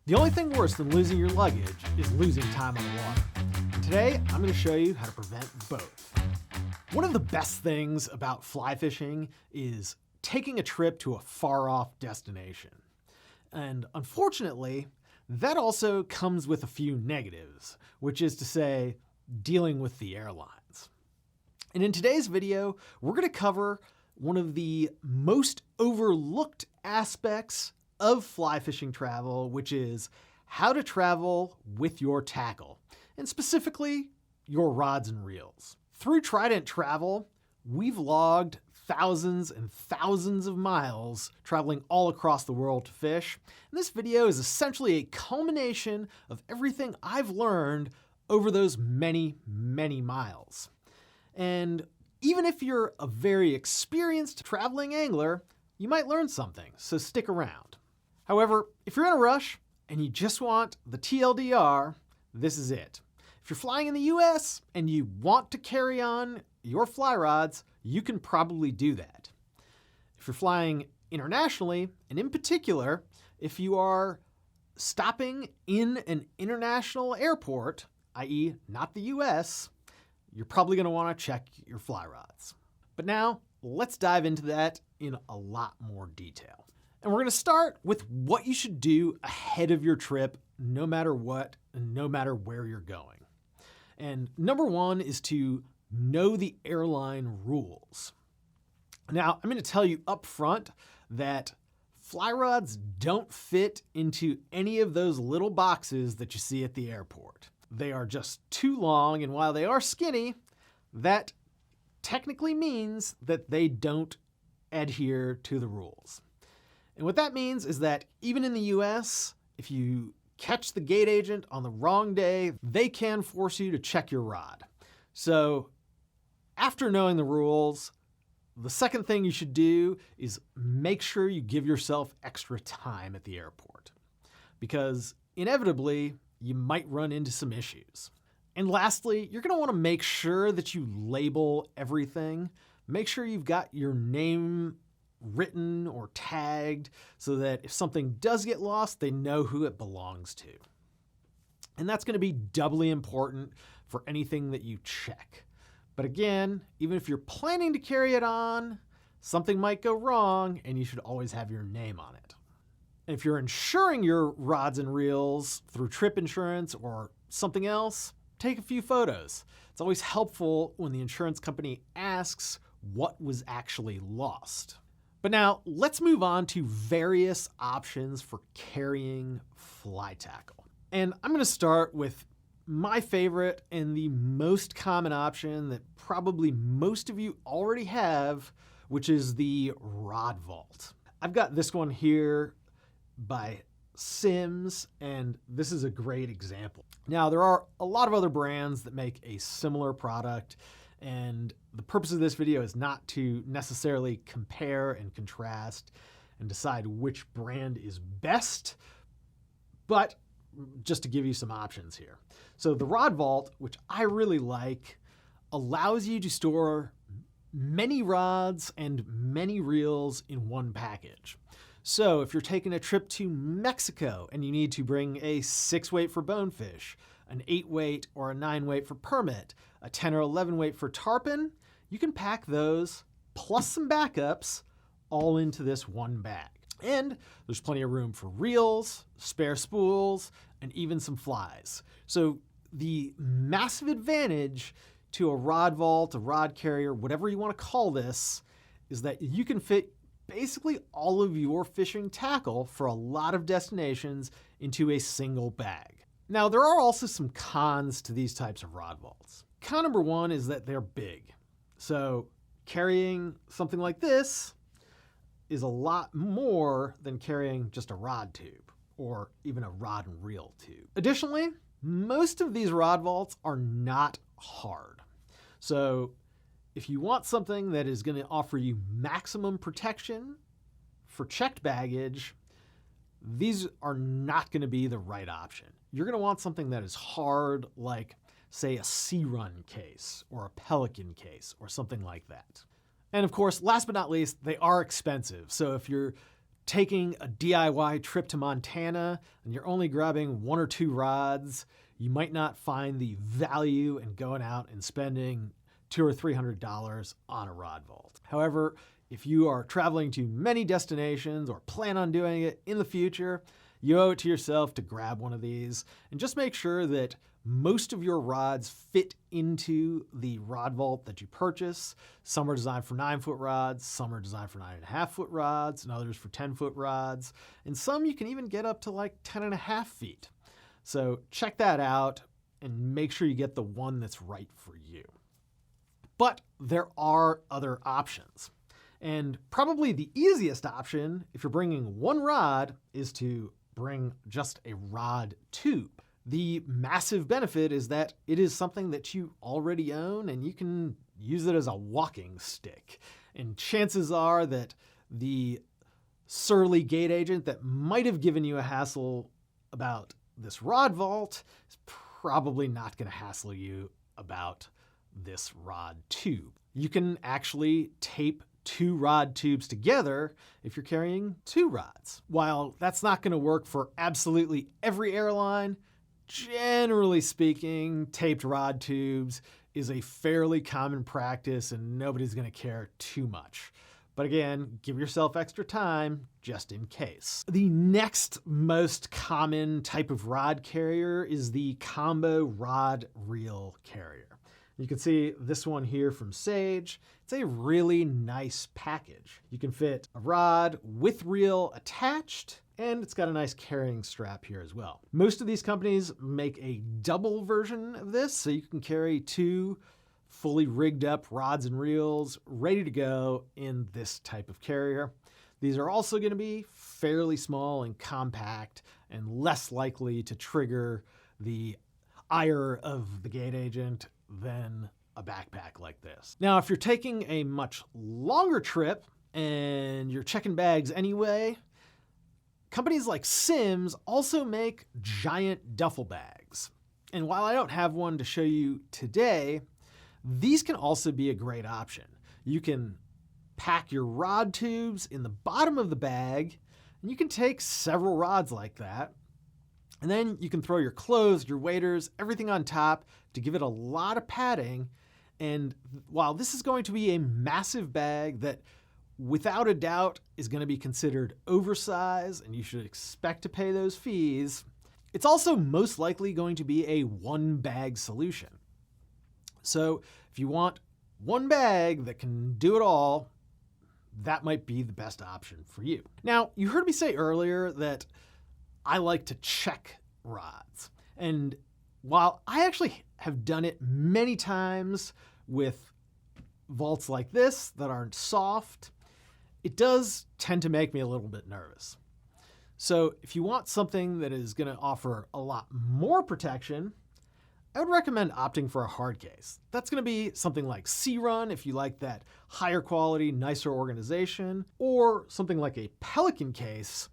The only thing worse than losing your luggage is losing time on the water. Today, I'm going to show you how to prevent both. One of the best things about fly fishing is taking a trip to a far-off destination. And unfortunately, that also comes with a few negatives, which is to say, dealing with the airlines. And in today's video, we're going to cover one of the most overlooked aspects of fly fishing travel, which is how to travel with your tackle, and specifically your rods and reels. Through Trident Travel, we've logged thousands and thousands of miles traveling all across the world to fish. And this video is essentially a culmination of everything I've learned over those many, many miles. And even if you're a very experienced traveling angler, you might learn something, so stick around. However, if you're in a rush and you just want the TLDR, this is it. If you're flying in the US and you want to carry on your fly rods, you can probably do that. If you're flying internationally, and in particular, if you are stopping in an international airport, i.e. not the US, you're probably going to want to check your fly rods. But now, let's dive into that in a lot more detail. And we're going to start with what you should do ahead of your trip, no matter what, and no matter where you're going. And number one is to know the airline rules. Now, I'm going to tell you up front that fly rods don't fit into any of those little boxes that you see at the airport. They are just too long, and while they are skinny, that technically means that they don't adhere to the rules. And what that means is that even in the US, if you catch the gate agent on the wrong day, they can force you to check your rod. So after knowing the rules, the second thing you should do is make sure you give yourself extra time at the airport, because inevitably you might run into some issues. And lastly, you're going to want to make sure that you label everything. Make sure you've got your name written or tagged so that if something does get lost, they know who it belongs to. And that's going to be doubly important for anything that you check. But again, even if you're planning to carry it on, something might go wrong and you should always have your name on it. And if you're insuring your rods and reels through trip insurance or something else, take a few photos. It's always helpful when the insurance company asks what was actually lost. But now let's move on to various options for carrying fly tackle. And I'm going to start with my favorite and the most common option that probably most of you already have, which is the rod vault. I've got this one here by Sims, and this is a great example. Now, there are a lot of other brands that make a similar product, and the purpose of this video is not to necessarily compare and contrast and decide which brand is best, but just to give you some options here. So the Rod Vault, which I really like, allows you to store many rods and many reels in one package. So if you're taking a trip to Mexico and you need to bring a 6-weight for bonefish, an 8-weight or a 9-weight for permit, a 10 or 11-weight for tarpon, you can pack those plus some backups all into this one bag. And there's plenty of room for reels, spare spools, and even some flies. So the massive advantage to a rod vault, a rod carrier, whatever you want to call this, is that you can fit basically all of your fishing tackle for a lot of destinations into a single bag. Now, there are also some cons to these types of rod vaults. Con number one is that they're big. So carrying something like this is a lot more than carrying just a rod tube or even a rod and reel tube. Additionally, most of these rod vaults are not hard. So if you want something that is going to offer you maximum protection for checked baggage, these are not going to be the right option. You're going to want something that is hard, like, say, a Sea Run case or a Pelican case or something like that. And of course, last but not least, they are expensive. So if you're taking a DIY trip to Montana and you're only grabbing 1 or 2 rods, you might not find the value in going out and spending $200 or $300 on a rod vault. However, if you are traveling to many destinations or plan on doing it in the future, you owe it to yourself to grab one of these and just make sure that most of your rods fit into the rod vault that you purchase. Some are designed for 9-foot rods, some are designed for 9.5-foot rods, and others for 10-foot rods. And some you can even get up to like 10.5 feet. So check that out and make sure you get the one that's right for you. But there are other options. And probably the easiest option, if you're bringing one rod, is to bring just a rod tube. The massive benefit is that it is something that you already own and you can use it as a walking stick. And chances are that the surly gate agent that might have given you a hassle about this rod vault is probably not going to hassle you about this rod tube. You can actually tape 2 rod tubes together if you're carrying 2 rods. While that's not going to work for absolutely every airline, generally speaking, taped rod tubes is a fairly common practice and nobody's going to care too much. But again, give yourself extra time just in case. The next most common type of rod carrier is the combo rod reel carrier. You can see this one here from Sage. It's a really nice package. You can fit a rod with reel attached, and it's got a nice carrying strap here as well. Most of these companies make a double version of this, so you can carry 2 fully rigged up rods and reels ready to go in this type of carrier. These are also going to be fairly small and compact and less likely to trigger the ire of the gate agent than a backpack like this. Now, if you're taking a much longer trip and you're checking bags anyway, companies like Sims also make giant duffel bags. And while I don't have one to show you today, these can also be a great option. You can pack your rod tubes in the bottom of the bag, and you can take several rods like that. And then you can throw your clothes, your waders, everything on top to give it a lot of padding. And while this is going to be a massive bag that without a doubt is going to be considered oversized and you should expect to pay those fees, it's also most likely going to be a one bag solution. So if you want one bag that can do it all, that might be the best option for you. Now, you heard me say earlier that I like to check rods. And while I actually have done it many times with vaults like this that aren't soft, it does tend to make me a little bit nervous. So if you want something that is going to offer a lot more protection, I would recommend opting for a hard case. That's going to be something like C-Run if you like that higher quality, nicer organization, or something like a Pelican case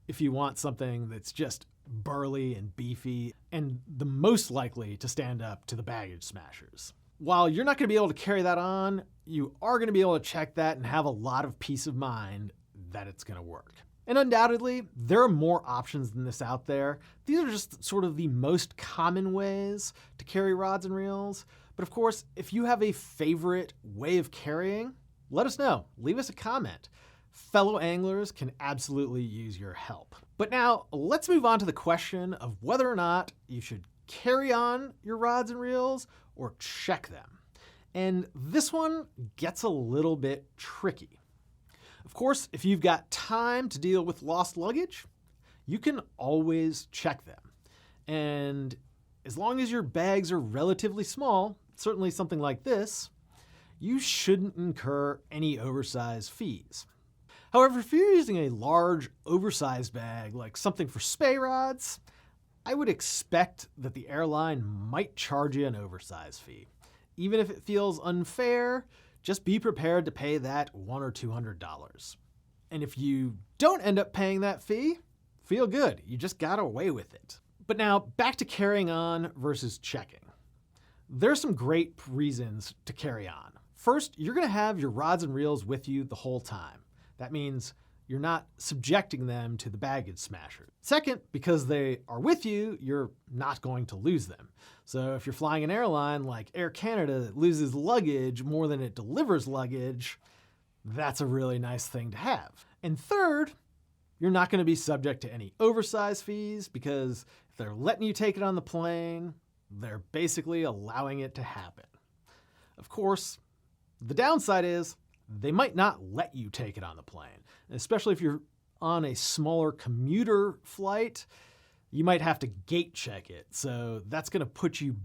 if you want something that's just burly and beefy and the most likely to stand up to the baggage smashers. While you're not going to be able to carry that on, you are going to be able to check that and have a lot of peace of mind that it's going to work. And undoubtedly, there are more options than this out there. These are just sort of the most common ways to carry rods and reels. But of course, if you have a favorite way of carrying, let us know. Leave us a comment. Fellow anglers can absolutely use your help. But now let's move on to the question of whether or not you should carry on your rods and reels or check them. And this one gets a little bit tricky. Of course, if you've got time to deal with lost luggage, you can always check them. And as long as your bags are relatively small, certainly something like this, you shouldn't incur any oversized fees. However, if you're using a large, oversized bag, like something for spey rods, I would expect that the airline might charge you an oversized fee. Even if it feels unfair, just be prepared to pay that $100 or $200. And if you don't end up paying that fee, feel good. You just got away with it. But now, back to carrying on versus checking. There's some great reasons to carry on. First, you're going to have your rods and reels with you the whole time. That means you're not subjecting them to the baggage smasher. Second, because they are with you, you're not going to lose them. So if you're flying an airline like Air Canada that loses luggage more than it delivers luggage, that's a really nice thing to have. And third, you're not going to be subject to any oversize fees because if they're letting you take it on the plane, they're basically allowing it to happen. Of course, the downside is they might not let you take it on the plane, especially if you're on a smaller commuter flight. You might have to gate check it, so that's going to put you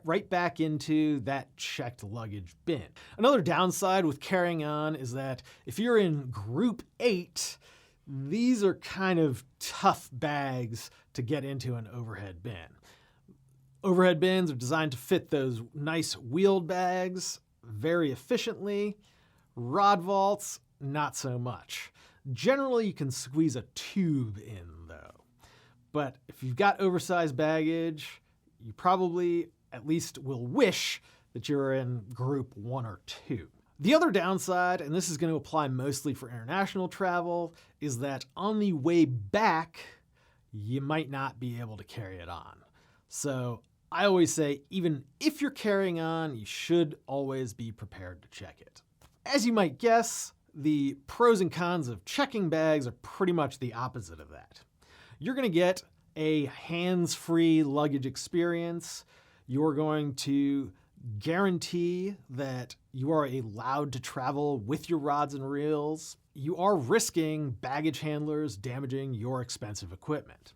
right back into that checked luggage bin. Another downside with carrying on is that if you're in Group 8, these are kind of tough bags to get into an overhead bin. Overhead bins are designed to fit those nice wheeled bags very efficiently. Rod vaults, not so much. Generally, you can squeeze a tube in, though. But if you've got oversized baggage, you probably at least will wish that you're in Group 1 or 2. The other downside, and this is going to apply mostly for international travel, is that on the way back, you might not be able to carry it on. So I always say, even if you're carrying on, you should always be prepared to check it. As you might guess, the pros and cons of checking bags are pretty much the opposite of that. You're going to get a hands-free luggage experience. You're going to guarantee that you are allowed to travel with your rods and reels. You are risking baggage handlers damaging your expensive equipment.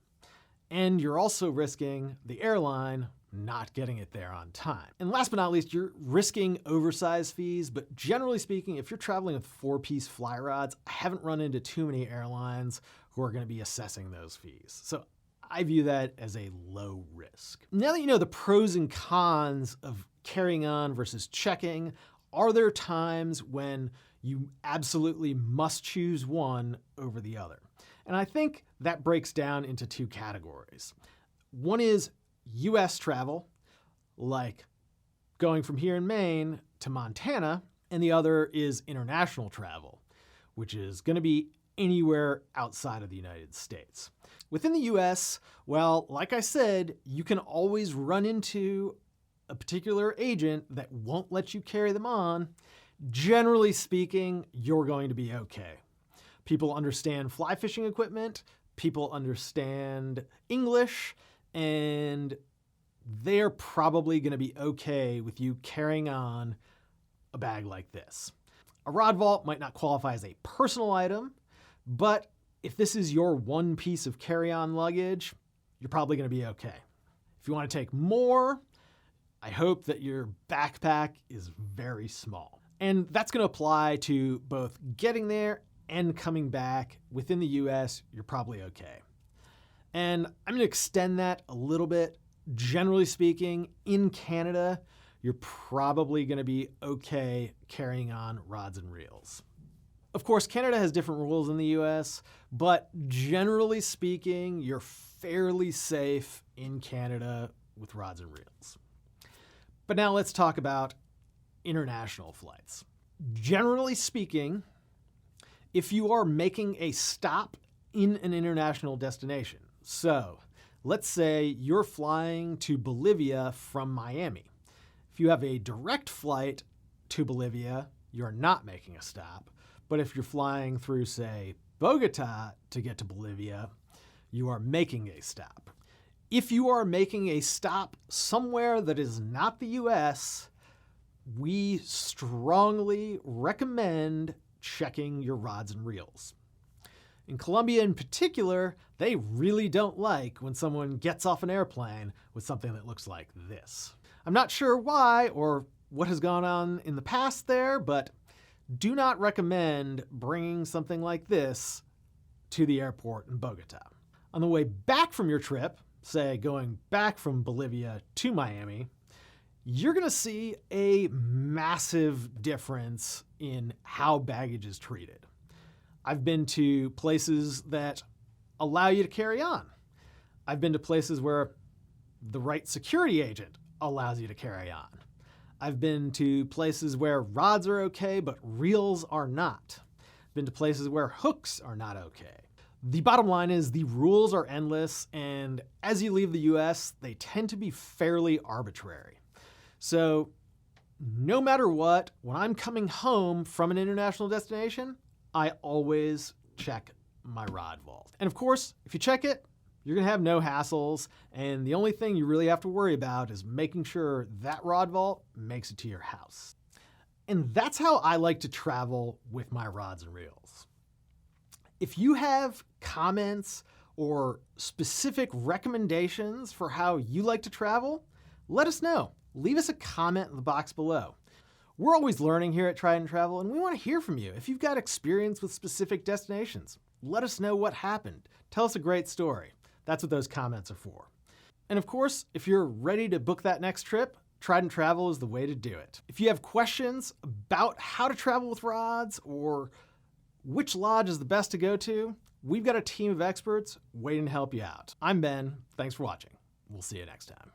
And you're also risking the airline not getting it there on time. And last but not least, you're risking oversized fees, but generally speaking, if you're traveling with 4-piece fly rods, I haven't run into too many airlines who are going to be assessing those fees. So I view that as a low risk. Now that you know the pros and cons of carrying on versus checking, are there times when you absolutely must choose one over the other? And I think that breaks down into 2 categories. One is US travel, like going from here in Maine to Montana, and the other is international travel, which is going to be anywhere outside of the United States. Within the US, well, like I said, you can always run into a particular agent that won't let you carry them on. Generally speaking, you're going to be okay. People understand fly fishing equipment, people understand English, and they're probably going to be okay with you carrying on a bag like this. A rod vault might not qualify as a personal item, but if this is your one piece of carry-on luggage, you're probably going to be okay. If you want to take more, I hope that your backpack is very small. And that's going to apply to both getting there and coming back. Within the US, you're probably okay. And I'm going to extend that a little bit. Generally speaking, in Canada, you're probably going to be okay carrying on rods and reels. Of course, Canada has different rules than the US, but generally speaking, you're fairly safe in Canada with rods and reels. But now let's talk about international flights. Generally speaking, if you are making a stop in an international destination, so let's say you're flying to Bolivia from Miami. If you have a direct flight to Bolivia, you're not making a stop. But if you're flying through, say, Bogota to get to Bolivia, you are making a stop. If you are making a stop somewhere that is not the US, we strongly recommend checking your rods and reels. In Colombia in particular, they really don't like when someone gets off an airplane with something that looks like this. I'm not sure why or what has gone on in the past there, but do not recommend bringing something like this to the airport in Bogota. On the way back from your trip, say going back from Bolivia to Miami, you're going to see a massive difference in how baggage is treated. I've been to places that allow you to carry on. I've been to places where the right security agent allows you to carry on. I've been to places where rods are okay, but reels are not. been to places where hooks are not okay. The bottom line is the rules are endless, and as you leave the US, they tend to be fairly arbitrary. So no matter what, when I'm coming home from an international destination, I always check my rod vault. And of course, if you check it, you're gonna have no hassles, and the only thing you really have to worry about is making sure that rod vault makes it to your house. And that's how I like to travel with my rods and reels. If you have comments or specific recommendations for how you like to travel, let us know. Leave us a comment in the box below. We're always learning here at Trident Travel, and we want to hear from you. If you've got experience with specific destinations, let us know what happened. Tell us a great story. That's what those comments are for. And of course, if you're ready to book that next trip, Trident Travel is the way to do it. If you have questions about how to travel with rods or which lodge is the best to go to, we've got a team of experts waiting to help you out. I'm Ben. Thanks for watching. We'll see you next time.